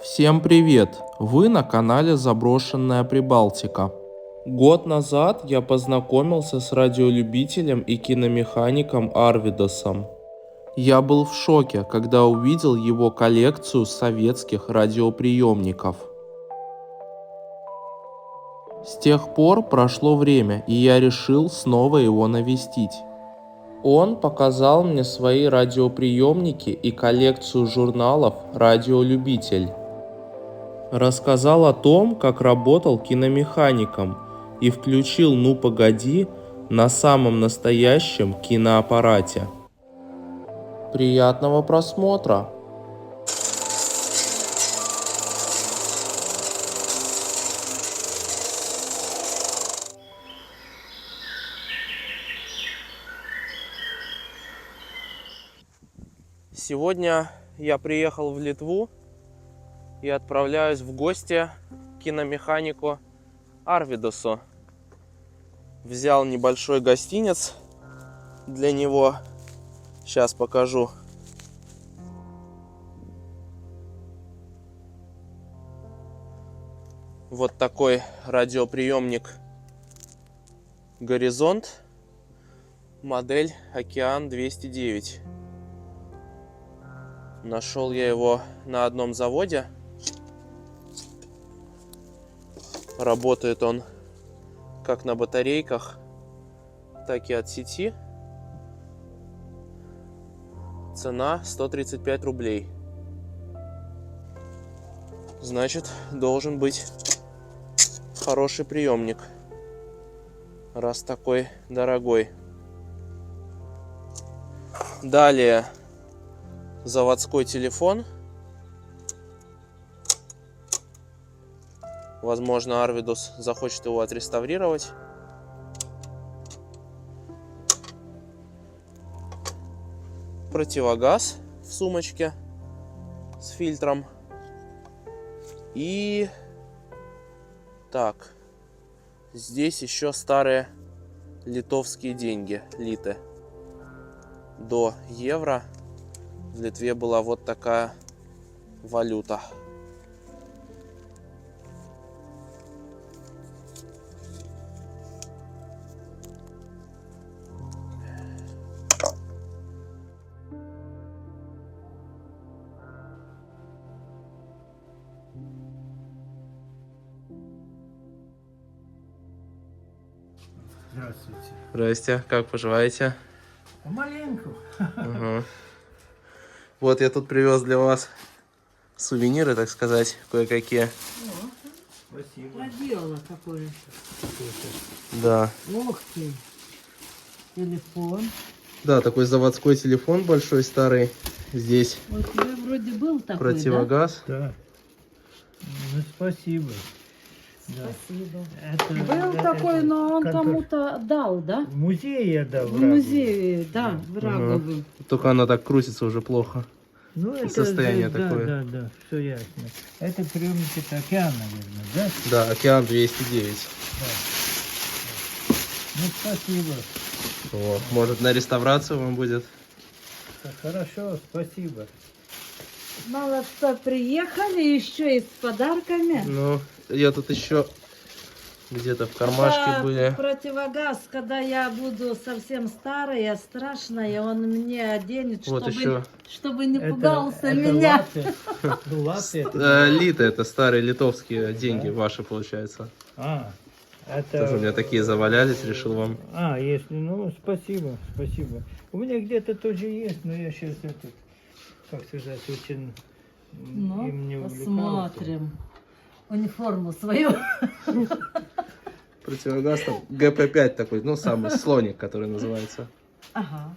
Всем привет! Вы на канале Заброшенная Прибалтика. Год назад я познакомился с радиолюбителем и киномехаником Арвидосом. Я был в шоке, когда увидел его коллекцию советских радиоприемников. С тех пор прошло время, и я решил снова его навестить. Он показал мне свои радиоприемники и коллекцию журналов «Радиолюбитель». Рассказал о том, как работал киномехаником и включил «Ну погоди» на самом настоящем киноаппарате. Приятного просмотра! Сегодня я приехал в Литву и отправляюсь в гости к киномеханику Арвидосу. Взял небольшой гостиниц для него. Сейчас покажу. Вот такой радиоприемник Горизонт, модель Океан 209. Нашел я его на одном заводе. Работает он как на батарейках, так и от сети. Цена 135 рублей. Значит, должен быть хороший приемник, раз такой дорогой. Далее заводской телефон. Возможно, Арвидос захочет его отреставрировать. Противогаз в сумочке с фильтром. И так, здесь еще старые литовские деньги, литы. До евро в Литве была вот такая валюта. Здравствуйте. Здрасте, как поживаете? Помаленьку. Угу. Вот я тут привез для вас сувениры, так сказать, кое-какие. Спасибо. Проделала какое. Да. Ух ты. Телефон. Да, такой заводской телефон большой, старый. Здесь У тебя вроде был такой, противогаз. Да. Ну, спасибо. Да. Спасибо. Это, Был такой, но он контор- кому-то дал, да? В музее я дал. В музее, да, в Рагову. Только она так крутится уже плохо. Ну, это состояние да, такое. Да, все ясно. Это приемник, это океан, наверное, да? Да, Океан 209. Да. Ну, спасибо. Вот. Может, на реставрацию вам будет? Хорошо, спасибо. Мало что приехали, еще и с подарками. Ну, я тут еще где-то в кармашке Это были. противогаз, когда я буду совсем старая, страшная, он мне оденет, Вот чтобы, еще. чтобы не Это пугался меня. латы. Ну, латы это... Литы, это старые литовские деньги ваши, получается. Это... Тоже у меня такие завалялись, решил вам. Если, ну, спасибо, спасибо. У меня где-то тоже есть, но я сейчас этот, как сказать, очень им не Ну, увлекался. посмотрим. Униформу свою. Противогаз там ГП-5 такой, ну, самый слоник, который называется. Ага.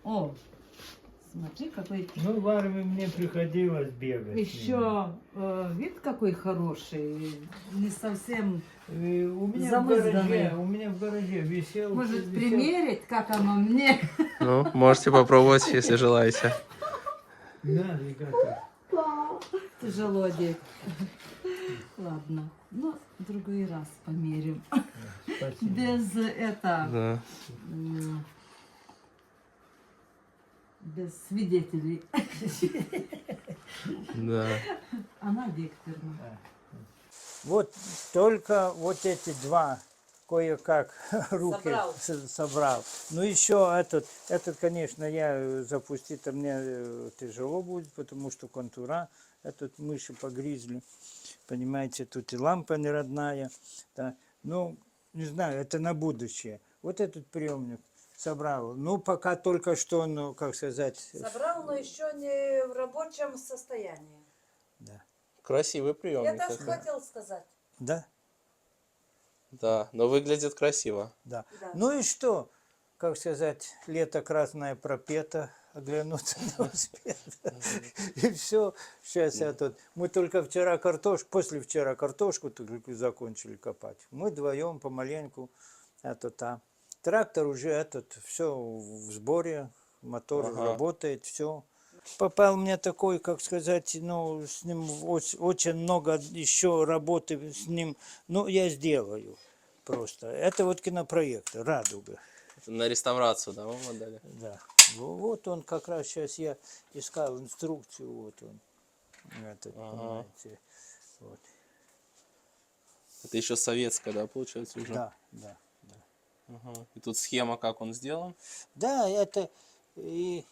О, смотри, какой Ну, в армии мне приходилось бегать. еще вид какой хороший. Не совсем. У меня замызганный. у меня в гараже висел. Может, висел- примерить, как оно мне? Ну, можете попробовать, если желаете. Да, ребята. Тяжело одеть. Ладно. Ну, в другой раз померим. Спасибо. Без это. Да. Без свидетелей. Да. Она Викторовна. Вот только вот эти два кое-как руки Собрал. собрал. Ну еще этот, конечно, я запустить мне тяжело будет, потому что контура, этот мыши погризли. Понимаете, тут и лампа не родная. Да. Ну, не знаю, это на будущее. Вот этот приемник собрал. Ну, пока только что, ну, как сказать... Собрал, но еще не в рабочем состоянии. Да. Красивый Я приемник. так такой. хотел сказать. Да? Да, но выглядит красиво. Да. Да. Ну и что? Как сказать, лето красное пропето, оглянуться не успел. И все. Сейчас я тут... Мы только вчера послевчера картошку только закончили копать. Мы вдвоем помаленьку. Трактор уже все в сборе, мотор работает, все. Попал мне такой, как сказать, ну, с ним очень много еще работы с ним, ну, я сделаю просто. Это вот кинопроектор «Радуга». На реставрацию, да, вам отдали? Да. Вот он как раз сейчас я искал инструкцию, вот он. Понимаете. Вот. Это еще советская, да, получается уже? Да. Ага. И тут схема, как он сделан? Да, это и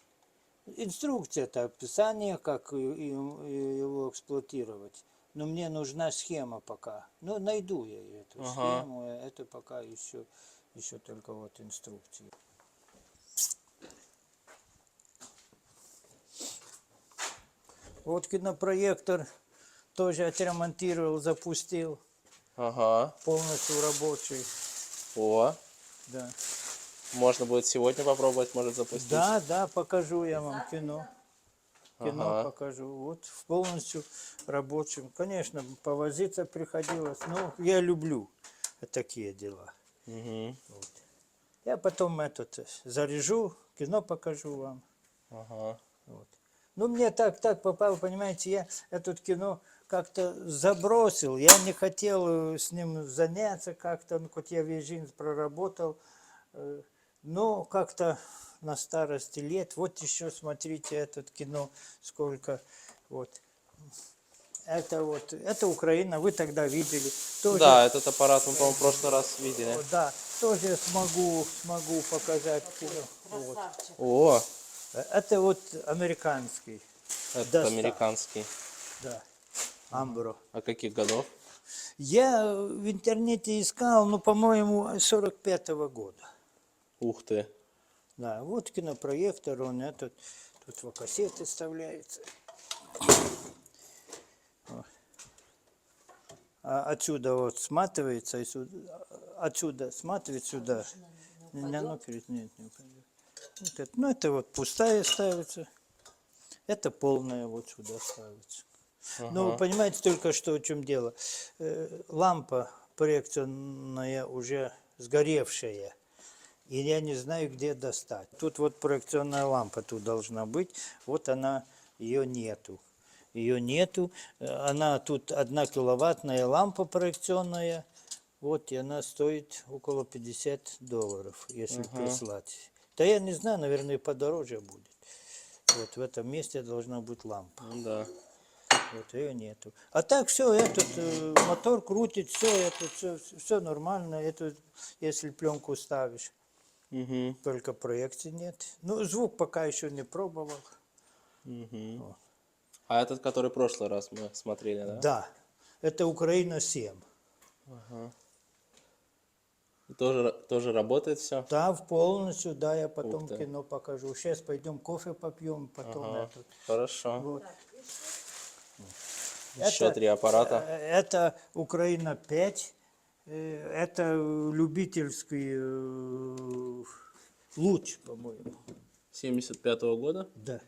инструкция, это описание, как его эксплуатировать. Но мне нужна схема пока. Ну, найду я эту схему, это пока еще только вот инструкции. Вот кинопроектор тоже отремонтировал, запустил, Ага. полностью рабочий. О, Да. можно будет сегодня попробовать, может запустить. Да, покажу я вам кино. Кино Ага. покажу. Вот в полностью рабочем. Конечно, повозиться приходилось, но я люблю такие дела. Угу. Вот. Я потом заряжу, кино покажу вам. Ага. Вот. Ну, мне так попало, понимаете, я этот кино как-то забросил. Я не хотел с ним заняться как-то, ну, хоть я весь жизнь проработал. Но как-то на старости лет, вот еще смотрите этот кино, сколько, вот. Это Украина, вы тогда видели. Тоже, Да, этот аппарат мы, по-моему, в прошлый раз видели. да, тоже смогу показать кино. Вот. Красавчик. О, Это вот американский. этот Доста. американский. Да, Амбро. А каких годов? Я в интернете искал, ну, по-моему, 45-го года. Ух ты. Да, вот кинопроектор, он тут в кассеты вставляется. А отсюда вот сматывается, отсюда сматывает сюда. Не упадет? Нет, не упадет. Вот это, ну, это вот пустая ставится. Это полная вот сюда ставится. Ну, вы понимаете только что в чем дело. Лампа проекционная уже сгоревшая. И я не знаю, где достать. Тут вот проекционная лампа тут должна быть. Вот она, ее нету. Ее нету. Она тут 1 киловаттная лампа проекционная. Вот, и она стоит около $50, если прислать. Да я не знаю, наверное, подороже будет. Вот в этом месте должна быть лампа. Ну да. Вот ее нету. А так все, этот мотор крутит, все нормально. Это если пленку ставишь. Угу. Только проекции нет. Ну, звук пока еще не пробовал. Угу. А этот, который в прошлый раз мы смотрели, да? Да, это Украина 7. Ага. И тоже работает все? Да, в полностью, да, я потом Ух ты. кино покажу. Сейчас пойдем кофе попьем, потом Ага. этот. Хорошо. Вот. Еще 3 аппарата. Это Украина 5. Это любительский луч, по-моему. 75-го года? Да.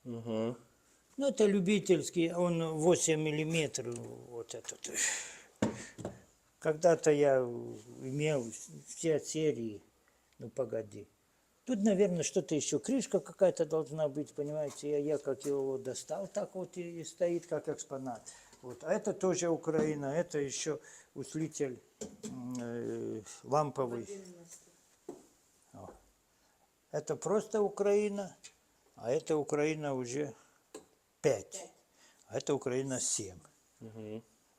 Угу. Ну, это любительский, он 8 миллиметров, вот этот. Когда-то я имел все серии, ну, погоди. Тут, наверное, что-то еще, крышка какая-то должна быть, понимаете, я как его достал, так вот и стоит, как экспонат. Вот. А это тоже Украина, это еще усилитель ламповый. Это просто Украина. А это Украина уже 5. А это Украина 7.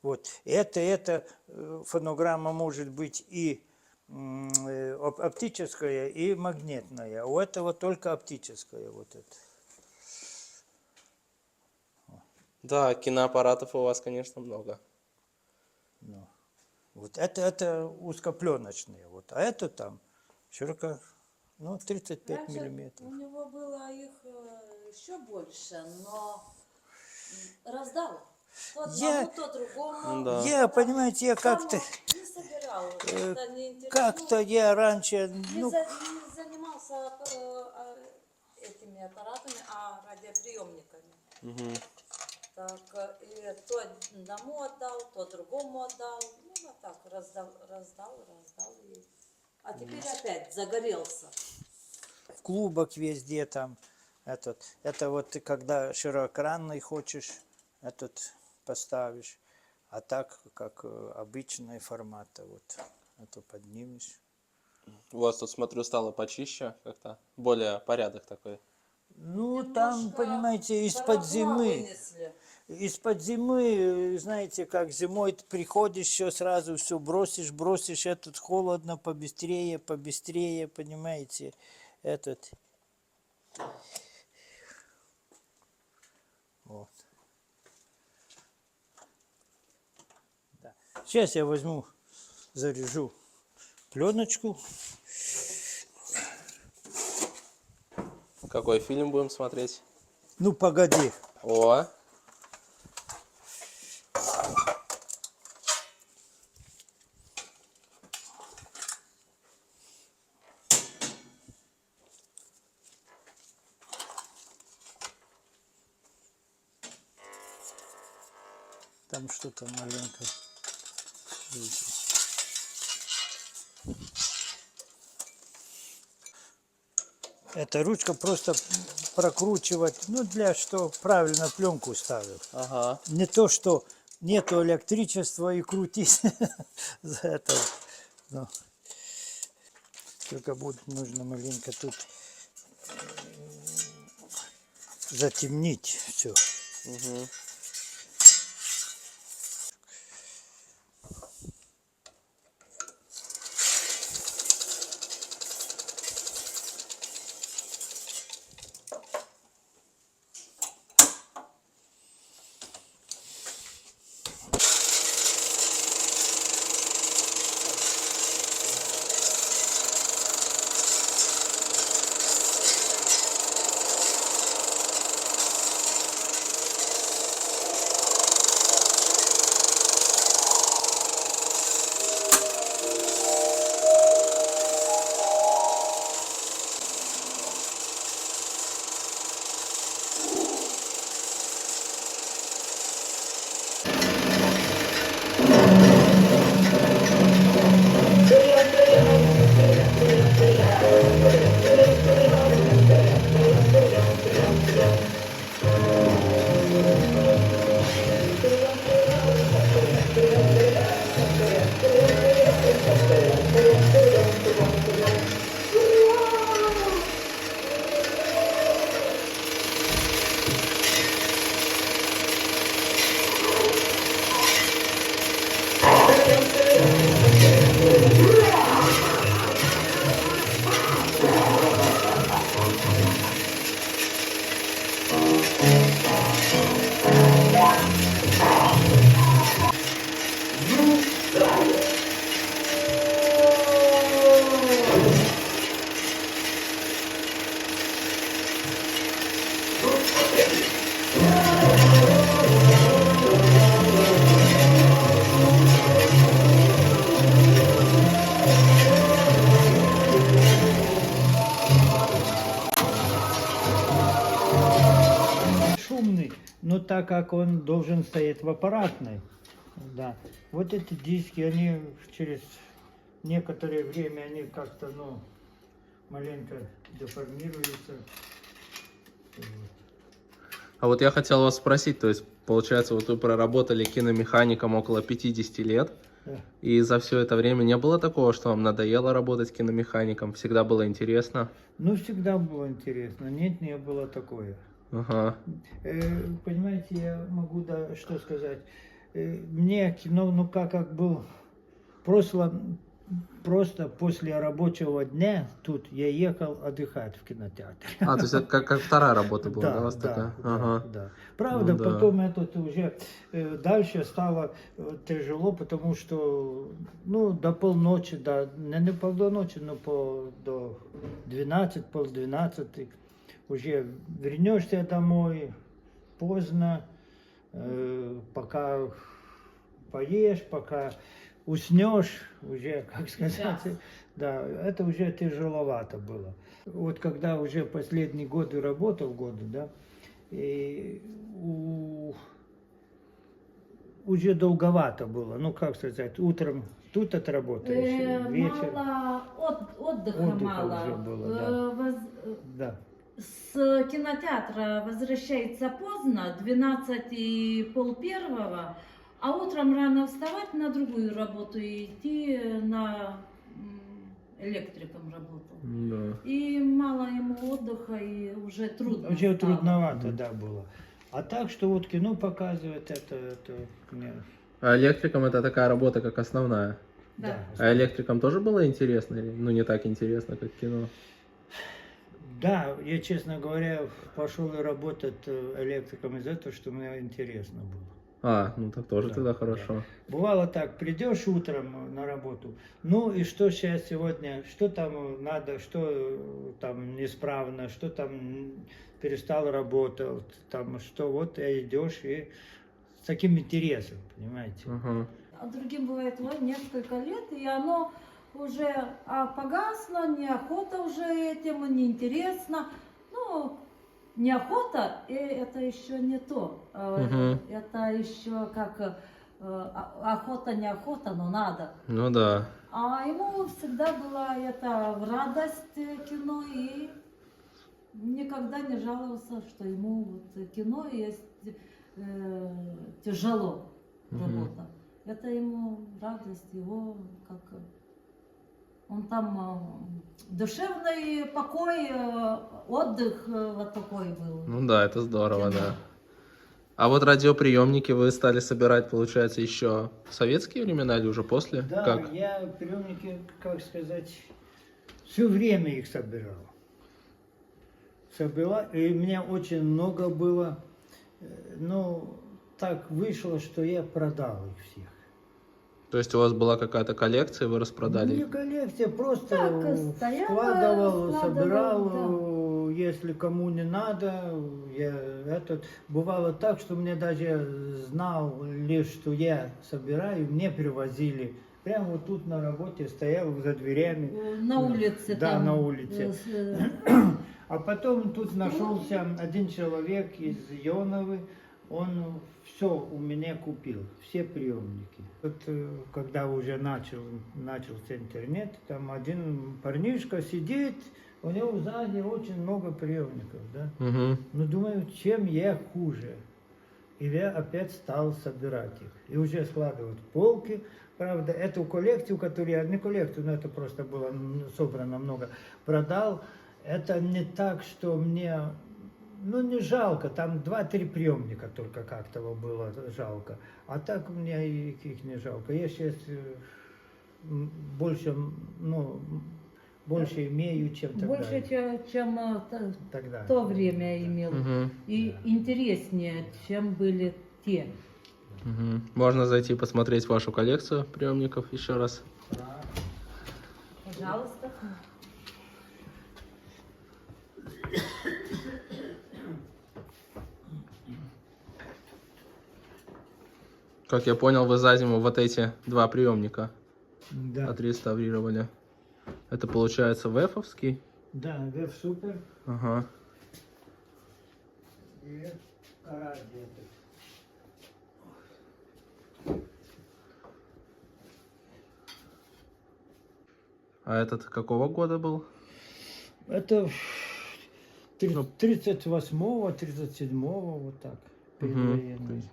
Вот. Эта фонограмма может быть и оптическая, и магнитная. У этого только оптическая. Вот это. Да, киноаппаратов у вас, конечно, много. Ну. Вот это узкопленочные. Вот. А это там широко, 35 Раньше миллиметров. у него было их еще больше, но раздал. То одному, то другому. Да. Я, понимаете, я Сам как-то... не собирал. Это не интересно. Как-то я раньше... Не занимался этими аппаратами, а радиоприемниками. Так, и то одному отдал, то другому отдал. Ну, вот так, раздал. А теперь опять загорелся. В клубах везде там... Это вот когда широкоэкранный хочешь, этот поставишь. А так, как обычные форматы, вот. Это поднимешь. У вас тут, смотрю, стало почище как-то. Более порядок такой. Ну, там, понимаете, из-под зимы. Из-под зимы, знаете, как зимой ты приходишь, все сразу все бросишь, этот холодно, побыстрее, понимаете, этот. Вот. Да. Сейчас я возьму, заряжу пленочку. Какой фильм будем смотреть? Ну, погоди. О! Там что-то маленько. Эта ручка просто прокручивать, для что правильно пленку ставил. Ага. Не то, что нету электричества и крутись за это. Но. Только будет нужно маленько тут затемнить все. Угу. Шумный, но так как он должен стоять в аппаратной, да. Вот эти диски, они через некоторое время, они как-то, маленько деформируются. А вот я хотел вас спросить, то есть, получается, вот вы проработали киномехаником около 50 лет, Да. И за все это время не было такого, что вам надоело работать киномехаником? Всегда было интересно? Ну, всегда было интересно. Нет, не было такое. Ага. Понимаете, я могу что сказать. Мне кино, ну как был просто после рабочего дня тут я ехал отдыхать в кинотеатр. А, то есть это как вторая работа была, да, у вас Да, такая? да, Ага. да. Правда, Ну да. потом это уже дальше стало тяжело, потому что, ну, до полночи, не полночи, но до 12, полдвенадцати уже вернешься домой поздно, пока поешь, пока уснешь, уже, как сказать, да, это уже тяжеловато было. Вот когда уже последние годы работал, да, и уже долговато было, ну, как сказать, утром тут отработаешь, вечером. Мало отдыха мало. Уже было, да. Да. С кинотеатра возвращается поздно, 12 и пол-первого, а утром рано вставать на другую работу и идти на электриком работал. Да. И мало ему отдыха, и уже трудно Уже стало. трудновато, да, было. А так, что вот кино показывает, это мне... А электриком это такая работа, как основная? Да. А электриком тоже было интересно? Ну, не так интересно, как кино? Да, я, честно говоря, пошел и работать электриком из-за того, что мне интересно было. А, ну так тоже Да, тогда хорошо. да. Бывало так, придешь утром на работу, ну и что сейчас сегодня, что там надо, что там неисправно, что там перестал работать, там что, вот и идешь и с таким интересом, понимаете. Ага. А другим бывает, ой, несколько лет, и оно уже погасло, неохота уже этим, неинтересно. Ну, неохота, и это еще не то. Мгм. Это еще как охота, неохота, но надо. Ну да. А ему всегда была это в радость кино, и никогда не жаловался, что ему вот кино есть тяжело работа. Это ему радость, его как... Он там душевный покой, отдых вот такой был. Ну да, это здорово, Кино. да. А вот радиоприемники вы стали собирать, получается, еще в советские времена или уже после? Да, Как? я приемники, как сказать, все время их собирал. И у меня очень много было. Ну, так вышло, что я продал их всех. То есть у вас была какая-то коллекция, вы распродали Не их? коллекция, просто Так, стояла, складывал, складывал, собирал, если кому не надо, бывало так, что мне даже знал лишь, что я собираю, мне привозили. Прямо вот тут на работе стоял за дверями. На улице Да, там. на улице. А потом тут нашелся один человек из Ионовы, он все у меня купил, все приемники. Вот когда уже начался интернет, там один парнишка сидит, у него сзади очень много приемников, да. Угу. Ну, думаю, чем я хуже? И я опять стал собирать их. И уже складывать полки. Правда, эту коллекцию, которую я, не коллекцию, но это просто было собрано много, продал. Это не так, что мне, ну, не жалко, там 2-3 приемника только как-то было жалко. А так мне их не жалко. Я сейчас больше, ну, больше имею, чем тогда. Больше, чем Тогда. в то время имел. Угу. И интереснее, чем были те. Угу. Можно зайти посмотреть вашу коллекцию приемников еще раз. Пожалуйста. Как я понял, вы за зиму вот эти два приемника Да. отреставрировали. Это получается вэфовский? Да, Веб Супер Ага. и Каради этот. А этот какого года был? Это Ну. 38-го, 37-го, вот так. Мгм. Предвоенный.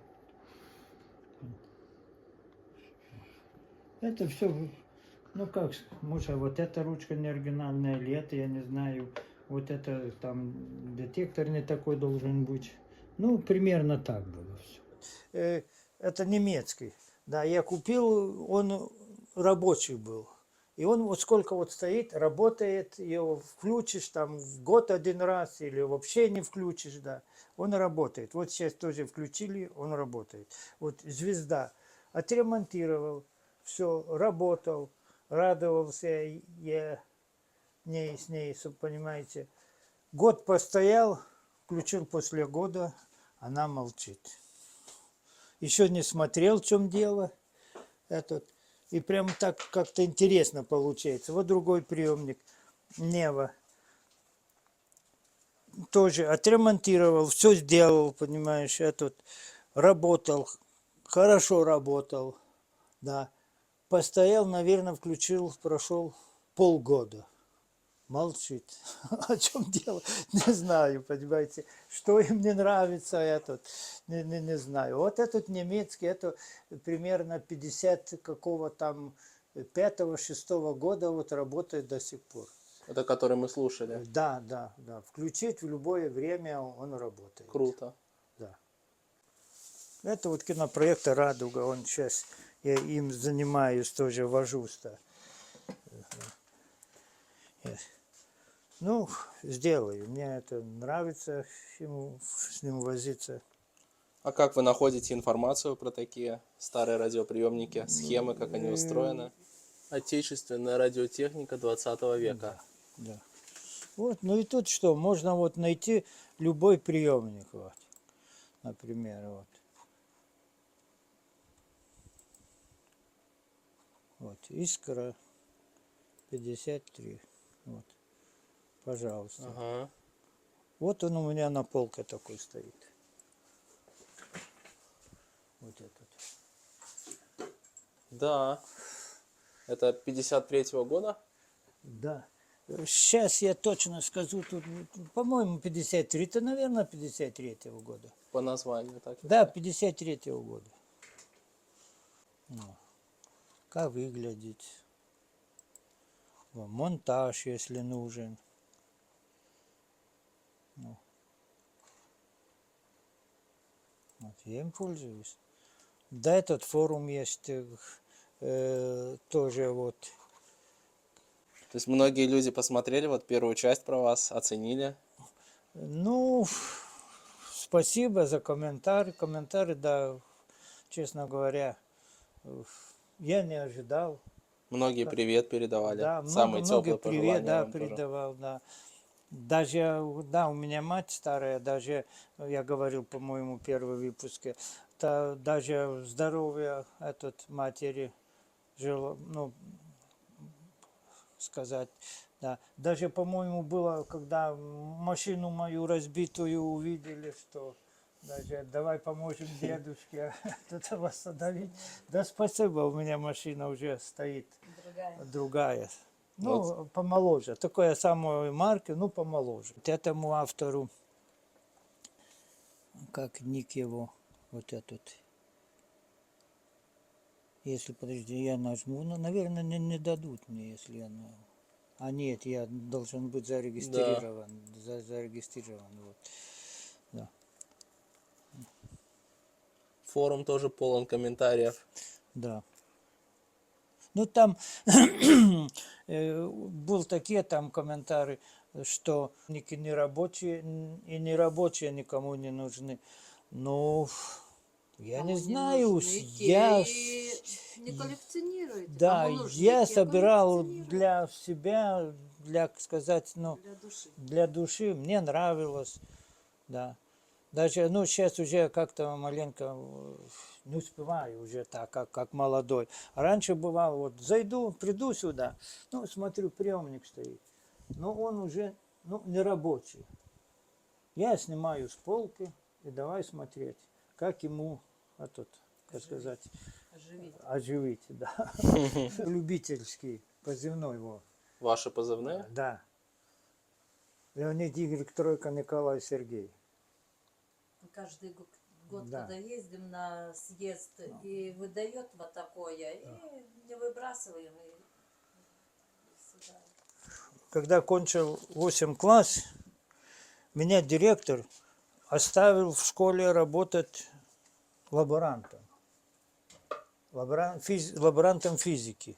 Это все, ну как, может, вот эта ручка не оригинальная, или это, я не знаю. Вот это там детектор не такой должен быть. Ну, примерно так было все. Это немецкий. Да, я купил, он рабочий был. И он вот сколько вот стоит, работает, его включишь там в год один раз или вообще не включишь, да, он работает. Вот сейчас тоже включили, он работает. Вот звезда. Отремонтировал, все, работал, радовался я с ней, понимаете. Год постоял, включил после года, она молчит. Еще не смотрел, в чем дело. Этот. И прям так как-то интересно получается. Вот другой приемник. Нева. Тоже отремонтировал, все сделал, понимаешь, этот. Работал, хорошо работал. Да. Постоял, наверное, включил, прошел полгода. Молчит. О чем дело? Не знаю, понимаете. Что им не нравится, этот, не знаю. Вот этот немецкий, это примерно 50 какого там 5-6 года вот работает до сих пор. Это который мы слушали. Да, да, да. Включить в любое время он работает. Круто. Да. Это вот кинопроектор «Радуга». Он сейчас, я им занимаюсь, тоже вожусь-то. Ну, сделаю. Мне это нравится, с ним возиться. А как вы находите информацию про такие старые радиоприемники, схемы, как они устроены? Отечественная радиотехника 20 века. Да. Вот, ну и тут что, можно вот найти любой приемник, вот, например, вот. Вот, Искра 53, вот, пожалуйста. Ага. Вот он у меня на полке такой стоит. Вот этот. Да. Это 53-го года? Да. Сейчас я точно скажу, тут, по-моему, 53, это, наверное, 53-го года. По названию так. Да, 53-го года. Ну, как выглядит. Монтаж, если нужен. Ну. Вот, я им пользуюсь. Да, этот форум есть тоже вот. То есть многие люди посмотрели вот первую часть про вас, оценили. Ну, спасибо за комментарий. Комментарий, да, честно говоря, я не ожидал. Многие привет передавали. Да, Самые много теплые привет, пожелания да, вам тоже. передавал, да. Даже, да, у меня мать старая, даже, я говорил, по-моему, в первом выпуске, даже здоровье этот матери жило, ну, сказать, да. Даже, по-моему, было, когда машину мою разбитую увидели, что даже давай поможем дедушке это восстановить. Да спасибо, у меня машина уже стоит другая. Ну, Вот. помоложе. Такая самая марка, ну, помоложе. Вот этому автору, как ник его, вот этот. Если, подожди, я нажму, ну, наверное, не дадут мне, если я... А нет, я должен быть зарегистрирован. Да. Зарегистрирован, вот. Да. Форум тоже полон комментариев. Да. Ну, там был такие там комментарии, что не рабочие и не рабочие никому не нужны. Ну, я Кому не не знаю, нужны, я... те и не коллекционируйте. Да, Кому нужны, я те собирал коллекционируйте. для себя, для, сказать, ну, Для души. для души, мне нравилось, да. Даже, ну, сейчас уже как-то маленько не успеваю уже так, как молодой. А раньше бывало, вот зайду, приду сюда, ну, смотрю, приемник стоит, но он уже, ну, не рабочий. Я снимаю с полки и давай смотреть, как ему, этот, как сказать, оживить, да. Любительский позывной его. Ваши позывные? Да. Леонид Игорь, Тройка, Николай, Сергей. Каждый год, Да. когда ездим на съезд, и выдает вот такое, и не выбрасываем, и сюда. Когда кончил 8 класс, меня директор оставил в школе работать лаборантом. Лаборантом физики.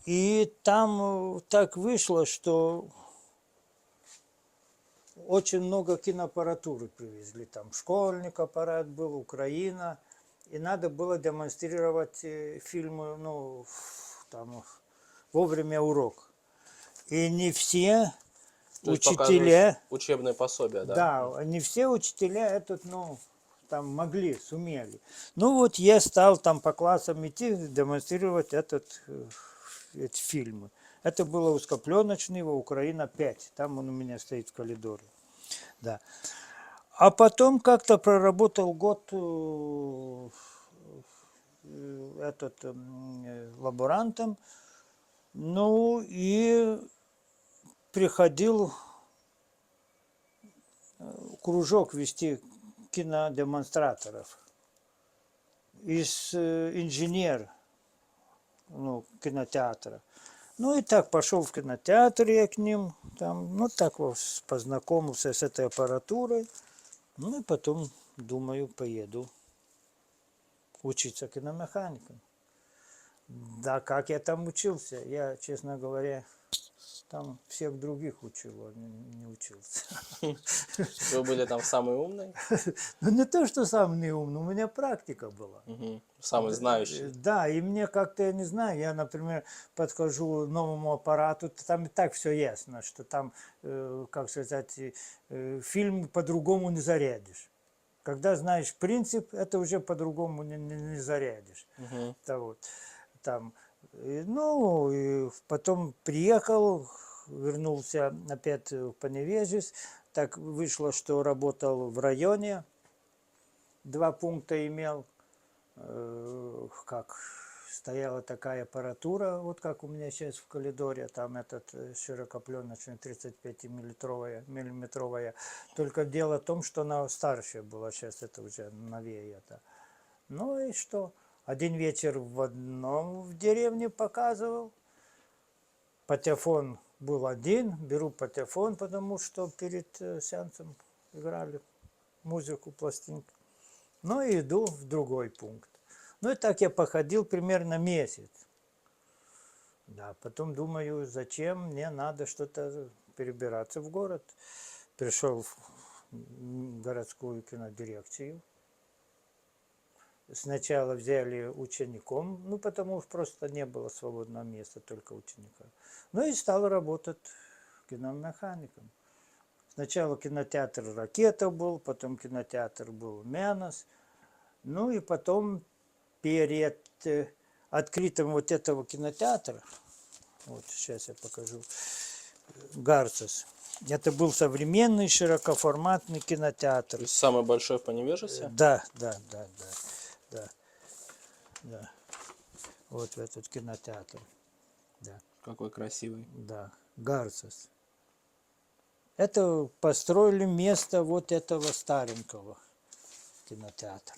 И там так вышло, что очень много киноаппаратуры привезли. Там школьник аппарат был, Украина. И надо было демонстрировать фильмы, ну, там, во время урока. И не все То есть учителя... показывать учебные пособия, да? Да, не все учителя этот, ну, там могли, сумели. Ну вот я стал там по классам идти, демонстрировать эти фильмы. Это было узкопленочного Украина 5. Там он у меня стоит в коридоре. Да. А потом как-то проработал год лаборантом. Ну и приходил кружок вести кинодемонстраторов. Инженер, ну, кинотеатра. Ну и так пошел в кинотеатр я к ним, там, ну так вот познакомился с этой аппаратурой. Ну и потом, думаю, поеду учиться киномехаником. Да, как я там учился, я, честно говоря, там всех других учил, а не учился. Вы были там самый умный? Ну не то, что самый умный, у меня практика была. Мгм. Самый знающий. Да, и мне как-то, я не знаю, я, например, подхожу к новому аппарату, там и так все ясно, что там, как сказать, фильм по-другому не зарядишь. Когда знаешь принцип, это уже по-другому не зарядишь. Мгм. Вот, там, ну, и потом приехал, вернулся опять в Поневежье. Так вышло, что работал в районе, 2 пункта имел, как стояла такая аппаратура, вот как у меня сейчас в коридоре, там этот широкопленочный 35-миллиметровая. Только дело в том, что она старшая была, сейчас это уже новее. Это. Ну и что? Один вечер в деревне показывал. Патефон был один, беру патефон, потому что перед сеансом играли музыку, пластинку. Ну и иду в другой пункт. Ну и так я походил примерно месяц. Да, потом думаю, зачем мне надо что-то перебираться в город. Пришел в городскую кинодирекцию. Сначала взяли учеником, ну потому что просто не было свободного места, только ученика. Ну и стал работать киномехаником. Сначала кинотеатр «Ракета» был, потом кинотеатр был «Мянос». Ну и потом перед открытием вот этого кинотеатра, вот сейчас я покажу, «Гарцес», это был современный широкоформатный кинотеатр. То есть самый большой в Поневежье? Да. Вот в этот кинотеатр. Да. Какой красивый. Да, Гарцес. Это построили место вот этого старенького кинотеатра.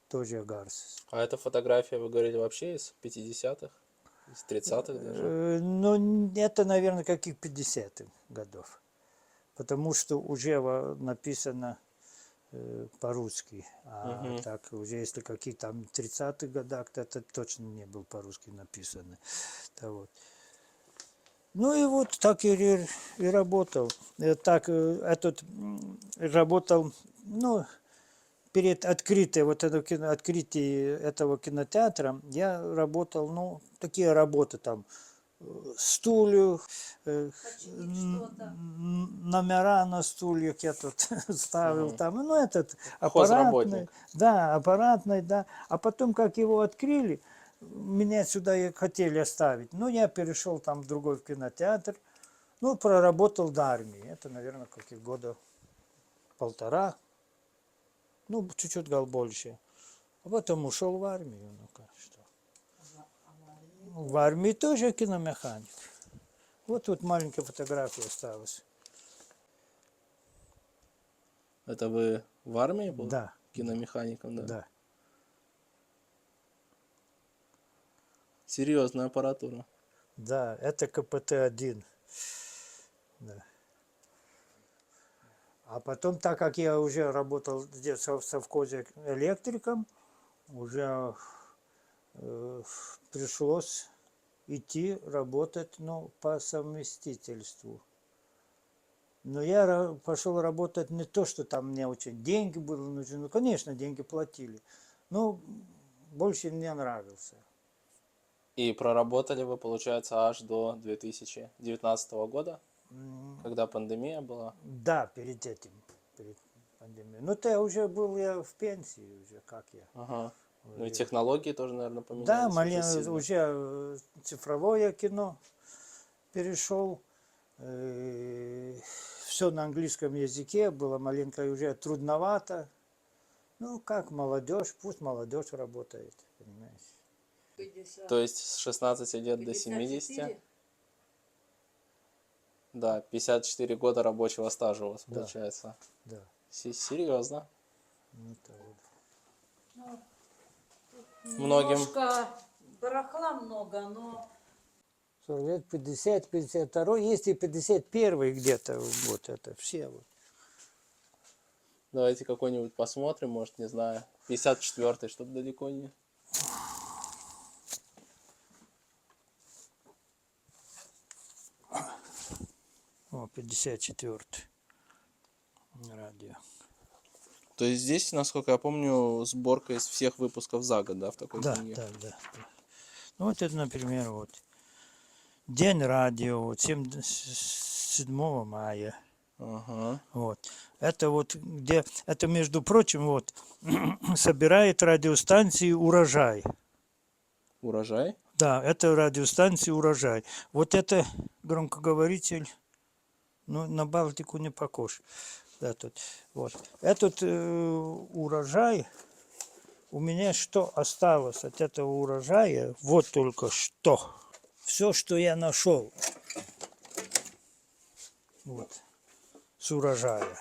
Тоже Гарцес. А эта фотография, вы говорите, вообще из 50-х? Из 30-х даже? Ну, это, наверное, каких 50-х годов. Потому что уже написано по-русски. А так уже если какие-то там 30-х годах, то это точно не был по-русски написано. Вот. Ну и вот так и работал. Так работал, ну, перед открытием этого кинотеатра я работал, ну, такие работы там, стулья, номера на стульях я тут ставил, там, ну, этот аппаратный, да. А потом, как его открыли, меня сюда и хотели оставить. Ну, я перешел там в другой кинотеатр, ну, проработал до армии. Это, наверное, каких года 1,5, ну, чуть-чуть больше. А потом ушел в армию, ну, как что. В армии тоже киномеханик. Вот тут маленькая фотография осталась. Это вы в армии был? Да. Киномехаником, да? Да. Серьезная аппаратура. Да, это КПТ-1. Да. А потом, так как я уже работал здесь в совхозе электриком, уже пришлось идти работать, ну, по совместительству. Но я пошел работать не то, что там мне очень деньги были нужны. Ну, конечно, деньги платили. Но больше мне нравился. И проработали вы, получается, аж до 2019 года, когда пандемия была? Да, перед этим, перед пандемией. Ну, я уже был я в пенсии, уже как я. Ага. Ну и технологии тоже, наверное, Да, поменялись уже сильно. уже цифровое кино перешел. Все на английском языке, было маленько уже трудновато. Ну, как молодежь, пусть молодежь работает, понимаешь. 50. То есть с 16 лет до 70? 54? Да, 54 года рабочего стажа у вас Да. получается. Да. Серьезно. Ну, это вот. Многим. Немножко барахла много, но 40 лет, 50, 52, есть и 51 где-то, вот это все. Вот. Давайте какой-нибудь посмотрим, может, не знаю. 54-й, чтобы далеко не... О, 54 радио. То есть здесь, насколько я помню, сборка из всех выпусков за год, да, в такой Да, книге? да. Ну, вот это, например, вот. День радио, вот, 7 мая. Ага. Вот. Это вот где, это, между прочим, вот, собирает радиостанции «Урожай». Урожай? Да, это радиостанция «Урожай». Вот это громкоговоритель, ну, на Балтику не похож. Да, тут, вот. Этот урожай, у меня что осталось от этого урожая, вот только что. Все, что я нашел. Вот. С урожая.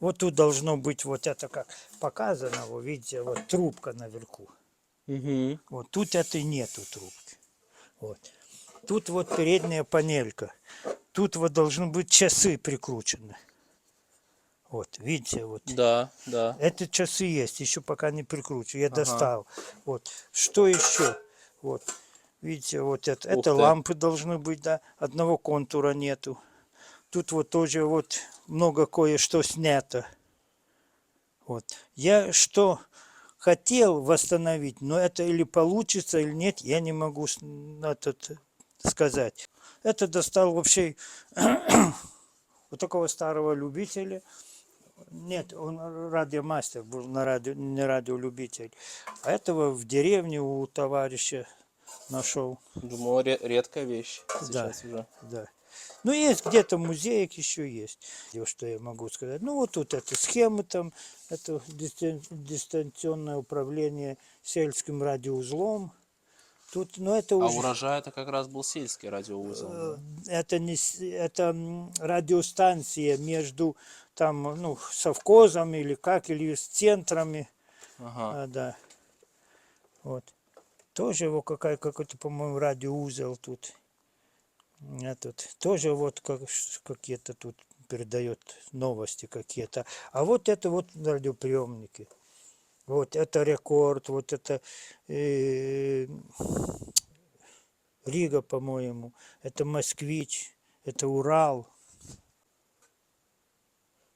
Вот тут должно быть вот это как показано, вы видите, вот трубка наверху. Угу. Вот тут этой нету трубки. Вот. Тут вот передняя панелька. Тут вот должны быть часы прикручены. Вот, видите, вот. Да, да. Эти часы есть, еще пока не прикручу. Я Ага. достал. Вот. Что еще? Вот. Видите, вот это. Ух Это ты. лампы должны быть, да. Одного контура нету. Тут вот тоже вот много кое-что снято. Вот. Я что хотел восстановить, но это или получится, или нет, я не могу сказать. Это достал вообще вот такого старого любителя. Нет, он радиомастер был, не радиолюбитель. А этого в деревне у товарища нашел. Думаю, редкая вещь сейчас уже. Да. Ну, есть где-то музеек еще есть. И что я могу сказать? Ну, вот тут это схемы там, это дистанционное управление сельским радиоузлом. Тут, ну, это А уже... урожай это как раз был сельский радиоузел. Да? Это не это радиостанция между там, ну, совхозом или как, или с центрами. Ага. Да. Вот. Тоже его какой-то, по-моему, радиоузел тут. Этот, тоже вот какие-то тут передает новости какие-то. А вот это вот радиоприемники. Вот это Рекорд, вот это Рига, по-моему, это Москвич, это Урал.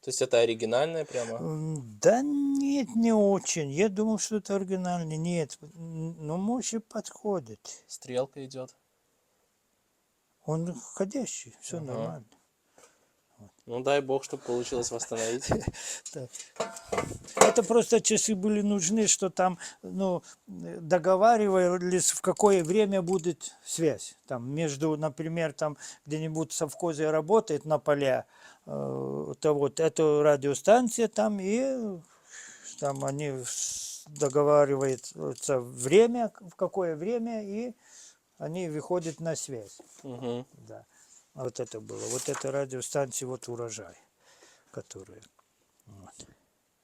То есть это оригинальное прямо? Да нет, не очень. Я думал, что это оригинальный. Нет, но может подходит. Стрелка идет. Он ходящий, все Ага. нормально. Ну дай бог, чтобы получилось восстановить. Это просто часы были нужны, что там, ну, договаривались, в какое время будет связь. Там между, например, там где-нибудь в совхозе работает на поля, то вот эта радиостанция там, и там они договариваются время, в какое время, и они выходят на связь. Угу. Да. Вот это было. Вот это радиостанция, вот урожай, которая. Вот.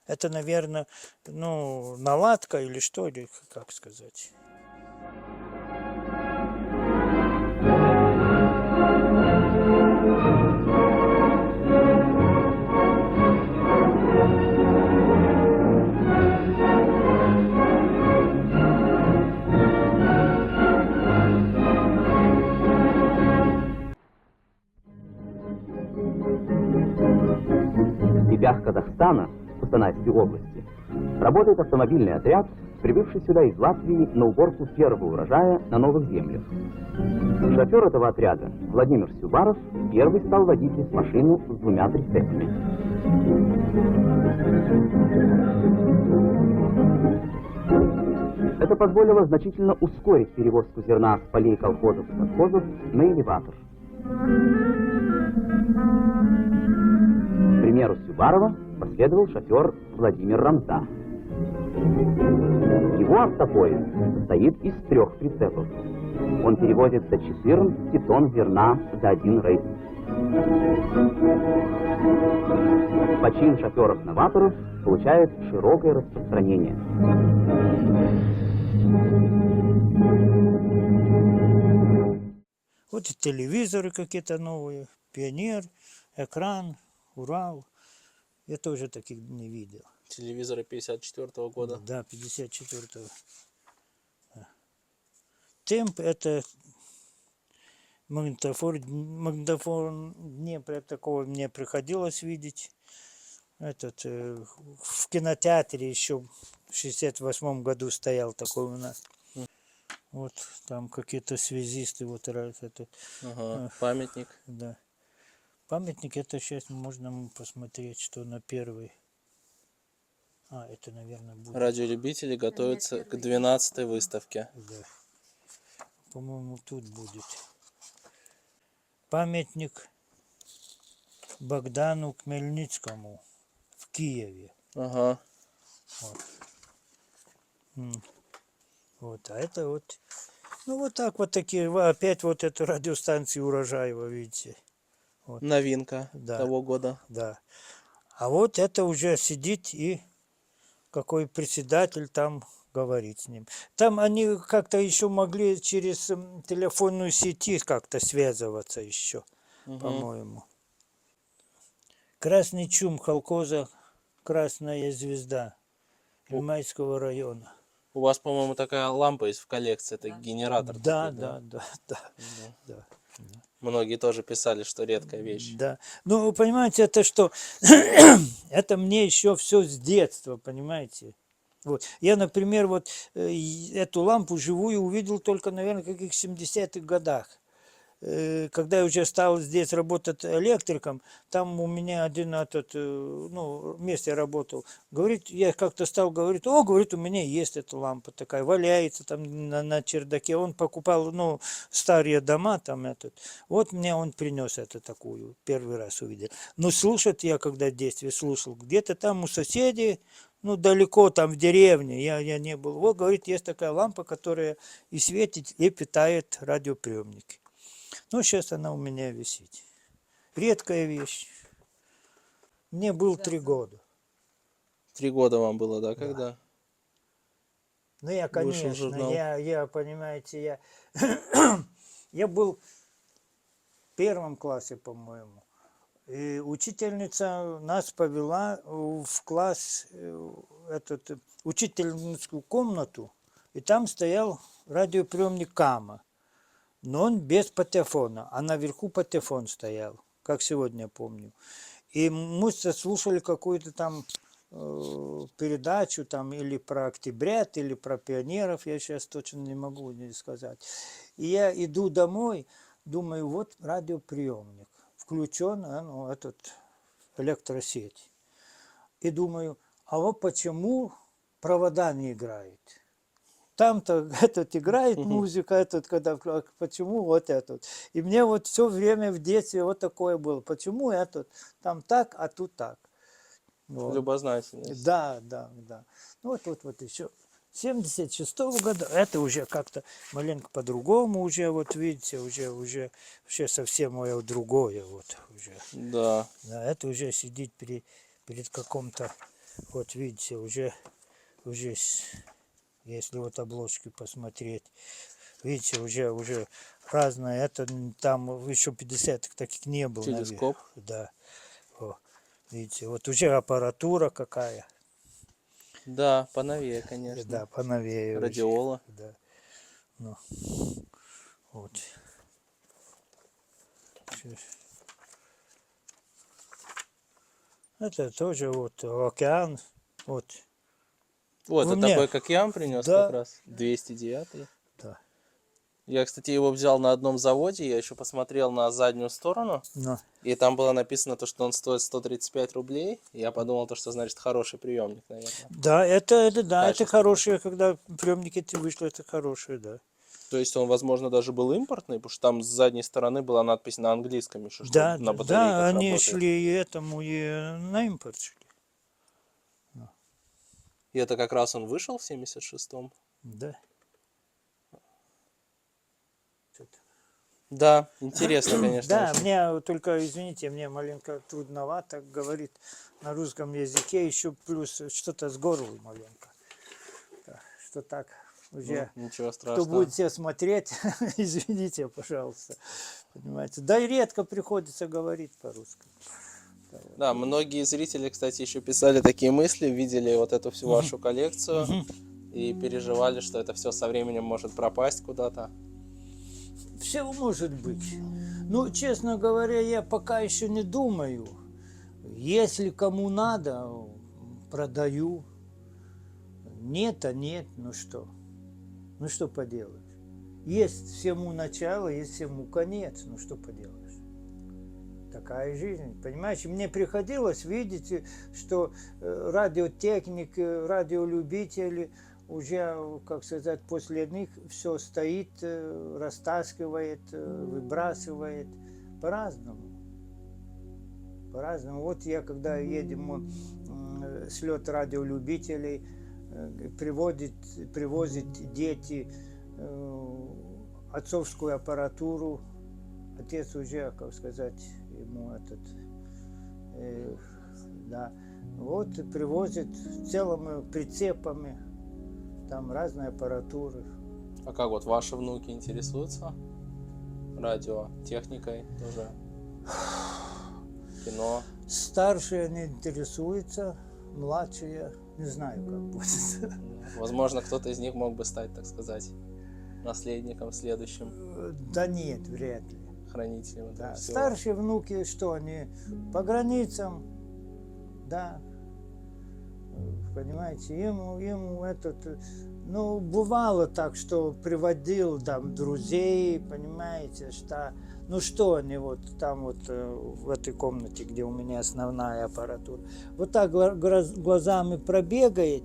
Это, наверное, ну, наладка или что, или как сказать. В степях Казахстана, в Кустанайской области, работает автомобильный отряд, прибывший сюда из Латвии на уборку первого урожая на новых землях. Шофер этого отряда, Владимир Сюбаров, первый стал водить здесь машину с двумя прицепами. Это позволило значительно ускорить перевозку зерна с полей колхозов и совхозов на элеватор. К примеру Сюбарова последовал шофер Владимир Рамза. Его автопоезд состоит из 3 прицепов. Он перевозит до 14 тонн зерна за один рейс. Почин шоферов-новаторов получает широкое распространение. Вот и телевизоры какие-то новые, Пионер, Экран, Урал. Я тоже таких не видел. Телевизоры 54-го года. Да, 54-го. Темп — это магнитофон Днепра, такого мне приходилось видеть. Этот, в кинотеатре еще в 68-м году стоял такой у нас. Вот там какие-то связисты, вот это. Ага, памятник. Да. Памятник — это сейчас можно посмотреть, что на первый. А, это, наверное, будет. Радиолюбители готовятся к 12-й выставке. Да. По-моему, тут будет. Памятник Богдану Хмельницкому в Киеве. Ага. Вот, а это вот, ну вот так вот такие, опять вот эту радиостанцию Урожаева, видите. Вот. Новинка Да. того года. Да. А вот это уже сидит и какой председатель там говорит с ним. Там они как-то еще могли через телефонную сети как-то связываться еще, по-моему. Красный чум колхоза «Красная звезда» Ильмайского района. У вас, по-моему, такая лампа есть в коллекции, это генератор. Да, такой, да. Многие тоже писали, что редкая вещь. Да. Ну, вы понимаете, это что? Это мне еще все с детства, понимаете? Вот. Я, например, вот эту лампу живую увидел только, наверное, в каких 70-х годах. Когда я уже стал здесь работать электриком, там у меня один этот, ну, вместе работал, говорит, я как-то стал говорить, о, говорит, у меня есть эта лампа такая, валяется там на чердаке. Он покупал, ну, старые дома там этот. Вот мне он принес это такую, первый раз увидел. Но слушать я, когда в детстве слушал, где-то там у соседей, ну, далеко там в деревне, я не был. Вот, говорит, есть такая лампа, которая и светит, и питает радиоприемники. Ну, сейчас она у меня висит. Редкая вещь. Мне было 3 года. 3 года вам было, да, когда? Ну, я, Вышел конечно, журнал. я, понимаете, я был в 1 классе, по-моему. И учительница нас повела в класс, учительницкую комнату, и там стоял радиоприемник Кама. Но он без патефона, а наверху патефон стоял, как сегодня помню. И мы слушали какую-то там передачу там или про октябрят, или про пионеров, я сейчас точно не могу сказать. И я иду домой, думаю, вот радиоприемник, включен, ну, этот электросеть. И думаю, а вот почему провода не играют? Там-то этот играет музыка, этот, когда, почему вот этот. И мне вот все время в детстве вот такое было. Почему этот там так, а тут так. Вот. Любознательность. Да. Ну вот еще 76-го года, это уже как-то маленько по-другому уже, вот видите, уже вообще совсем мое другое вот уже. Да. Да, это уже сидит перед каком-то, вот видите, уже если вот обложки посмотреть, видите, уже разное, это там еще 50-х таких не было. Телескоп. Да. О, видите, вот уже аппаратура какая. Да, поновее, конечно. Да, поновее. уже. Радиола. Да. Ну, вот. Это тоже вот океан. Вот. Вот, Вы это мне- такой, как я вам принес Да. как раз. 209. Да. Я, кстати, его взял на одном заводе, я еще посмотрел на заднюю сторону, Ну, и там было написано то, что он стоит 135 рублей. И я подумал, то, что значит хороший приемник, наверное. да, это Качество хорошие, когда приемники эти вышли, это хорошие, да. То есть он, возможно, даже был импортный, потому что там с задней стороны была надпись на английском еще, что Да, на да, батарейках да, они работает. шли и этому, и на импорт шли. И это как раз он вышел в 76-м. Да. Да, интересно, конечно. Да, очень. мне только, извините, мне маленько трудновато говорить на русском языке, еще плюс что-то с горлом маленько. Да, что так уже... Ну, ничего Кто страшного. будет все смотреть, извините, пожалуйста. Понимаете? Да и редко приходится говорить по-русски. Да, многие зрители, кстати, еще писали такие мысли, видели вот эту всю вашу коллекцию и переживали, что это все со временем может пропасть куда-то. Все может быть. Ну, честно говоря, я пока еще не думаю. Если кому надо, продаю. Нет, а нет, ну что? Ну что поделаешь? Есть всему начало, есть всему конец. Ну что поделаешь? Такая жизнь. Понимаете, мне приходилось видеть, что радиотехники, радиолюбители уже, как сказать, после них все стоит, растаскивает, выбрасывает. По-разному. По-разному. Вот я, когда едем слет радиолюбителей, привозят дети отцовскую аппаратуру. Отец уже, как сказать, ему да, вот привозят целыми прицепами, там разные аппаратуры. А как вот ваши внуки интересуются радиотехникой тоже? Кино? Старшие не интересуются, младшие не знаю, как будет. Возможно, кто-то из них мог бы стать, так сказать, наследником следующим, Да нет, вряд ли. хранителем этого Да. всего. Старшие внуки, что они по границам, да, понимаете, ему этот, ну, бывало так, что приводил там друзей, понимаете, что, ну что они вот там вот в этой комнате, где у меня основная аппаратура, вот так глазами пробегает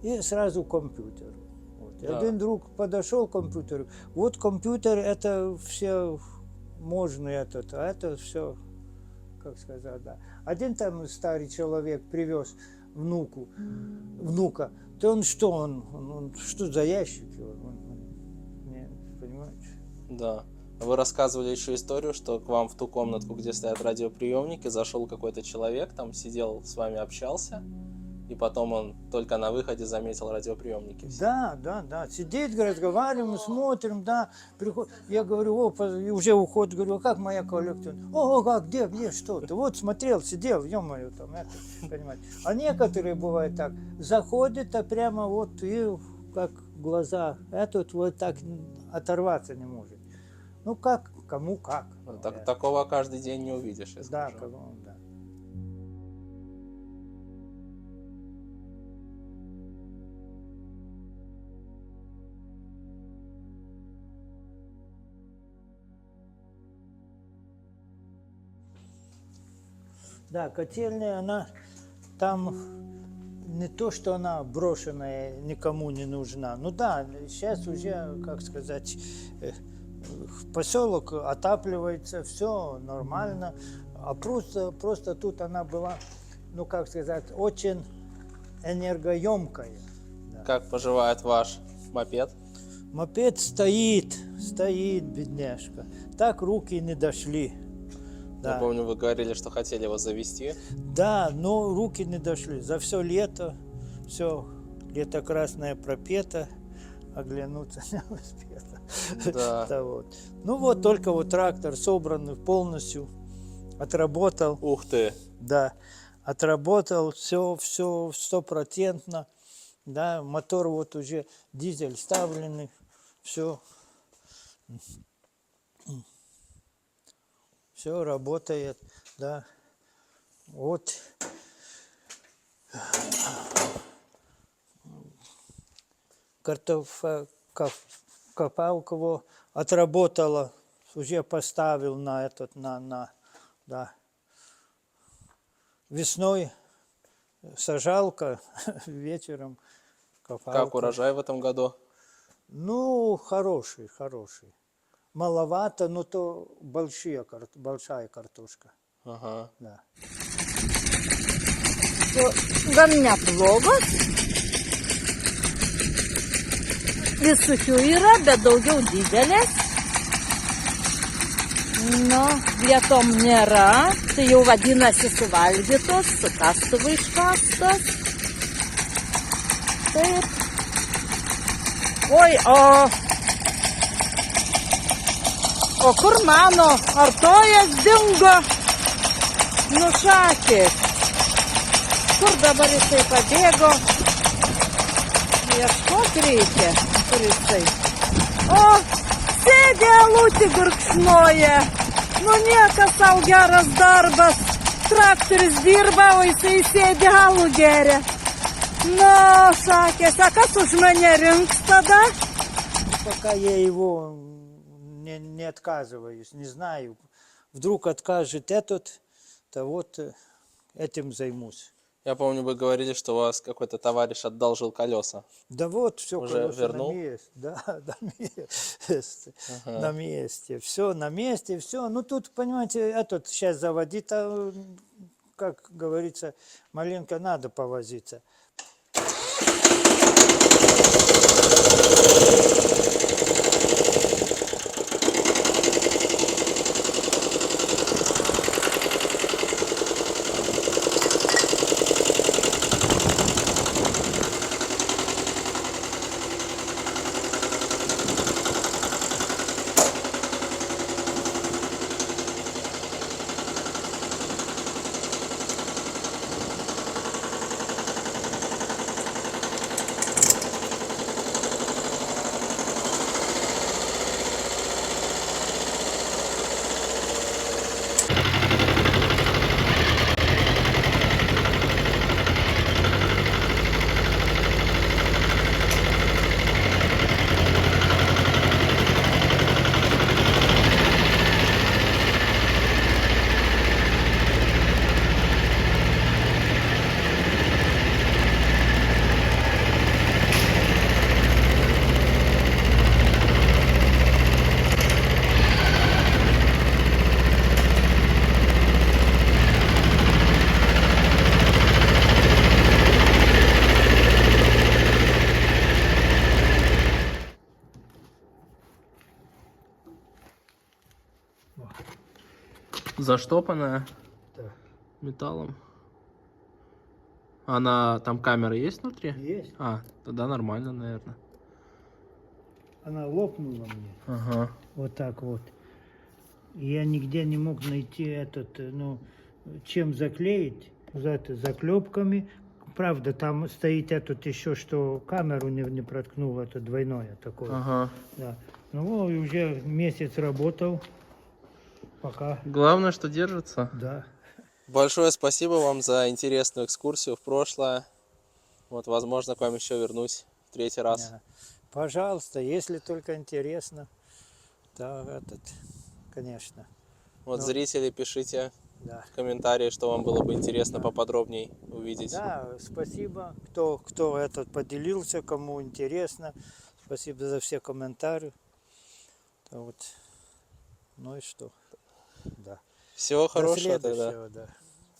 и сразу компьютер. Вот. Да. Один друг подошел к компьютеру, вот компьютер это все можно этот, а это все, как сказать, да. Один там старый человек привез внука, то он что, он что за ящики? Не, понимаете? Да. Вы рассказывали еще историю, что к вам в ту комнатку, где стоят радиоприемники, зашел какой-то человек, там сидел, с вами общался, и потом он только на выходе заметил радиоприемники. все. Да. Сидит, разговариваем, смотрим, да. Я говорю, и уже уходит, говорю, а как моя коллекция? Как, где, что ты? Вот смотрел, сидел, ё-моё, там, это, понимаете. А некоторые бывают так, заходят, а прямо вот, и как глаза, этот вот так оторваться не может. Ну как, кому как. Такого каждый день не увидишь, я Да, скажу. да. Да, котельная, она там не то, что она брошенная, никому не нужна. Ну да, сейчас уже, как сказать, поселок отапливается, все нормально. А просто тут она была, ну как сказать, очень энергоемкая. Как поживает ваш мопед? Мопед стоит, бедняжка. Так руки не дошли Да. Я помню, вы говорили, что хотели его завести. Да, но руки не дошли. За все лето, лето красное пропето, оглянуться не успела. Да. Да, вот. Ну вот, только вот трактор собранный полностью, отработал, Ух ты. да, отработал все 100%, да, мотор вот уже, дизель ставленный, все работает, да, вот. Копалку его отработала, уже поставил на да. Весной сажалка, вечером копалка. Как урожай в этом году? Ну, хороший. Маловато, но то большая картошка. Ага. Да. Gamne Visokių yra, bet daugiau didelės. Nu, vietom nėra, tai jau vadinasi suvalgytos, su kastuvu iškastos. Taip. Oi, o kur mano artojas dingo? Nu, šakės. Kur dabar jisai pabėgo? Ieškot reikia, kur jisai. O, sėdė alutį gurkšnoja. Nu, niekas sau geras darbas. Traktorius dirba, o jisai sėdė alų geria. Nu, šakės, a kas už mane rinks tada? Пока я его не отказываюсь, не знаю. Вдруг откажет этот, то вот этим займусь. Я помню, вы говорили, что у вас какой-то товарищ одолжил колеса. Да вот, все Уже вернул? на месте. Да, на месте. Ага. На месте. Все на месте, все. Ну тут, понимаете, этот сейчас заводить, а, как говорится, маленько надо повозиться. Заштопанная? Да. Металлом. Она, там камера есть внутри? Есть. А, тогда нормально, наверное. Она лопнула мне. Ага. Вот так вот. Я нигде не мог найти чем заклеить. Заклепками. Правда, там стоит этот еще, что камеру не проткнул, это двойное такое. Ага. Да. Ну, и уже месяц работал. Пока. Главное, что держится. Да. Большое спасибо вам за интересную экскурсию в прошлое. Вот, возможно, к вам еще вернусь в третий раз. Да. Пожалуйста, если только интересно, то конечно. Вот, зрители, пишите Да. в комментарии, что вам было бы интересно поподробней увидеть. Да, спасибо, кто поделился, кому интересно. Спасибо за все комментарии. Вот. Ну и что? Да. Всего хорошего До тогда. следующего,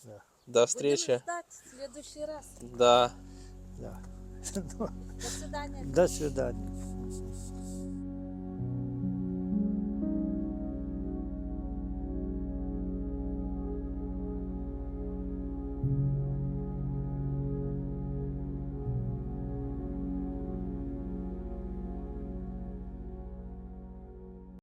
да. До встречи. Будем ждать в следующий раз. Да. Да. До свидания. До свидания.